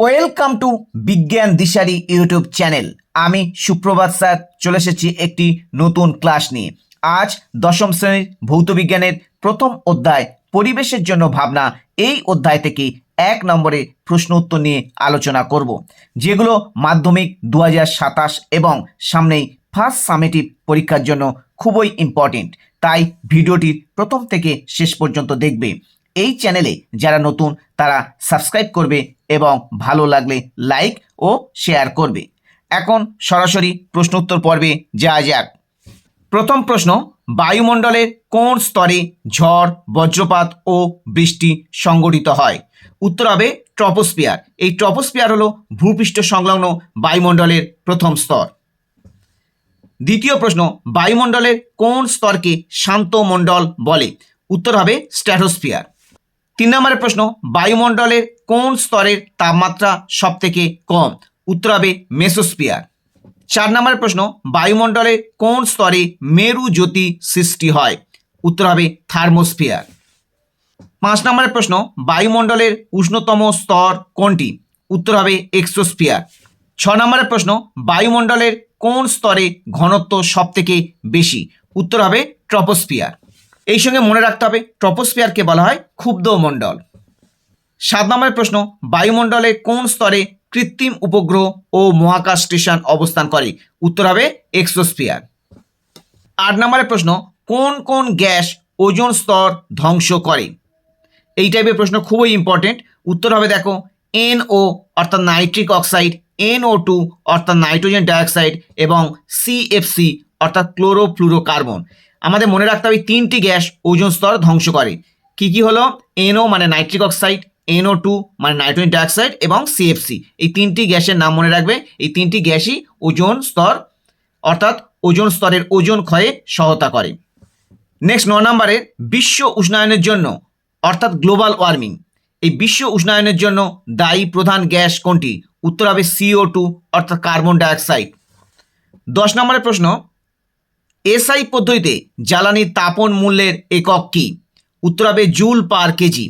Welcome to বিজ্ঞান দিশারি YouTube channel. আমি সুপ্রভাত স্যার চলে এসেছি একটি নতুন ক্লাস নিয়ে। আজ দশম শ্রেণীর ভৌত বিজ্ঞানের প্রথম অধ্যায় পরিবেশের জন্য ভাবনা, এই অধ্যায় থেকে 1 নম্বরে প্রশ্ন উত্তর নিয়ে আলোচনা করব, যেগুলো মাধ্যমিক 2027 এবং সামনেই ফার্স্ট সামেটিভ পরীক্ষার জন্য খুবই ইম্পর্টেন্ট। তাই ভিডিওটি প্রথম থেকে শেষ পর্যন্ত দেখবে। এই চ্যানেলে যারা নতুন তারা সাবস্ক্রাইব করবে এবং ভালো লাগলে লাইক ও শেয়ার করবে। এখন সরাসরি প্রশ্ন উত্তর পর্বে যাওয়া যাক। প্রথম প্রশ্ন, বায়ুমণ্ডলের কোন স্তরে ঝড়, বজ্রপাত ও বৃষ্টি সংঘটিত হয়? উত্তর হবে ট্রপোস্ফিয়ার। এই ট্রপোস্ফিয়ার হলো ভূপৃষ্ঠ সংলগ্ন বায়ুমণ্ডলের প্রথম স্তর। দ্বিতীয় প্রশ্ন, বায়ুমণ্ডলের কোন স্তরকে শান্ত মণ্ডল বলে? উত্তর হবে স্ট্র্যাটোস্ফিয়ার। 3 নম্বরের প্রশ্ন, বায়ুমণ্ডলের কোন স্তরের তাপমাত্রা সবথেকে কম? উত্তর হবে মেসোস্ফিয়ার। 4 নম্বরের প্রশ্ন, বায়ুমণ্ডলের কোন স্তরে মেরু জ্যোতি সৃষ্টি হয়? উত্তর হবে থার্মোস্ফিয়ার। 5 নম্বরের প্রশ্ন, বায়ুমণ্ডলের উষ্ণতম স্তর কোনটি? উত্তর হবে এক্সোস্ফিয়ার। 6 নম্বরের প্রশ্ন, বায়ুমণ্ডলের কোন স্তরে ঘনত্ব সবথেকে বেশি? উত্তর হবে ট্রপোস্ফিয়ার। এই সঙ্গে মনে রাখতে হবে ট্রপোস্ফিয়ারকে বলা হয় ক্ষুব্ধ মণ্ডল। 7 নম্বরের প্রশ্ন, বায়ুমণ্ডলের কোন স্তরে কৃত্রিম উপগ্রহ ও মহাকাশ স্টেশন অবস্থান করে? উত্তর হবে এক্সোস্ফিয়ার। 8 নম্বরের প্রশ্ন, কোন কোন গ্যাস ওজোন স্তর ধ্বংস করে? এই টাইপের প্রশ্ন খুবই ইম্পর্টেন্ট। উত্তর হবে দেখো NO অর্থাৎ নাইট্রিক অক্সাইড, NO2 অর্থাৎ নাইট্রোজেন ডাইঅক্সাইড এবং CFC অর্থাৎ ক্লোরোফ্লুরোকার্বন। আমাদের মনে রাখতে হবে 3টি গ্যাস ওজোন স্তর ধ্বংস করে। কি কি হলো? NO মানে নাইট্রিক অক্সাইড, NO2 মানে নাইট্রোজেন ডাইঅক্সাইড এবং CFC। এই 3টি গ্যাসের নাম মনে রাখবে। এই 3টি গ্যাসই ওজোন স্তর অর্থাৎ ওজোন স্তরের ওজোন ক্ষয়ে সহায়তা করে। নেক্সট 9 নম্বরে, বিশ্ব উষ্ণায়নের জন্য অর্থাৎ গ্লোবাল ওয়ার্মিং, এই বিশ্ব উষ্ণায়নের জন্য দায়ী প্রধান গ্যাস কোনটি? উত্তর হবে CO2 অর্থাৎ কার্বন ডাইঅক্সাইড। 10 নম্বরের প্রশ্ন, SI পদ্ধতিতে জ্বালানির তাপন মূল্যের একক কি? উত্তর হবে জুল পার কেজি।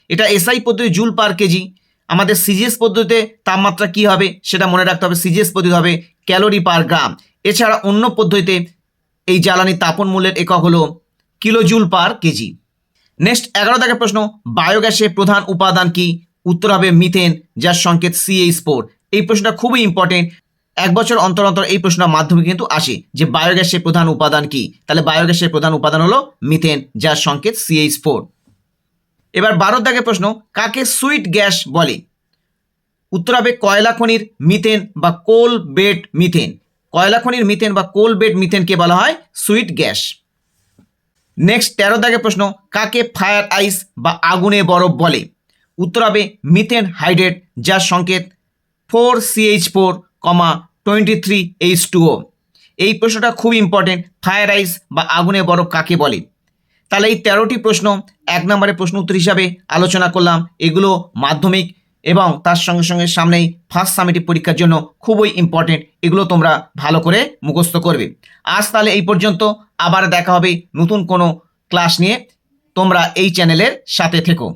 এটা SI পদ্ধতি জুল পার কেজি। আমাদের CGS পদ্ধতিতে তাপমাত্রা কি হবে সেটা মনে রাখতে হবে। CGS পদ্ধতি হবে ক্যালোরি পার গ্রাম। এছাড়া অন্য পদ্ধতিতে এই জ্বালানির তাপন মূল্যের একক হলো কিলোজুল পার কেজি। নেক্সট 11 দাগের প্রশ্ন, বায়োগ্যাসের প্রধান উপাদান কি? উত্তর হবে মিথেন, যার সংকেত CH4। এই প্রশ্নটা খুবই ইম্পর্টেন্ট। 1 বছর অন্তর অন্তর এই প্রশ্ন মাধ্যমিক কিন্তু আসে যে বায়োগ্যাসের প্রধান উপাদান কি। তাহলে বায়োগ্যাসের প্রধান উপাদান হলো মিথেন, যার সংকেত CH4। এবার 12 দাগের প্রশ্ন, কাকে সুইট গ্যাস বলে? উত্তর হবে কয়লা খনির মিথেন বা কোল বেড মিথেন। কয়লা খনির মিথেন বা কোল বেড মিথেনকে বলা হয় সুইট গ্যাস। নেক্সট 13 দাগের প্রশ্ন, কাকে ফায়ার আইস বা আগুনে বরফ বলে? উত্তর হবে মিথেন হাইড্রেট, যার সংকেত 4CH4, 23H2O। এই প্রশ্নটা খুব ইম্পর্টেন্ট। ফায়ার আইস বা আগুনে বরফ কাকে বলে? তাহলে এই 13টি প্রশ্ন 1 নম্বরের প্রশ্ন উত্তর হিসাবে আলোচনা করলাম। এগুলো মাধ্যমিক এবং তার সঙ্গে সঙ্গে সামনেই ফার্স্ট সামেটিভ পরীক্ষার জন্য খুবই ইম্পর্টেন্ট। এগুলো তোমরা ভালো করে মুখস্থ করবে। আজ তাহলে এই পর্যন্ত, আবার দেখা হবে নতুন কোনো ক্লাস নিয়ে। তোমরা এই চ্যানেলের সাথে থেকো।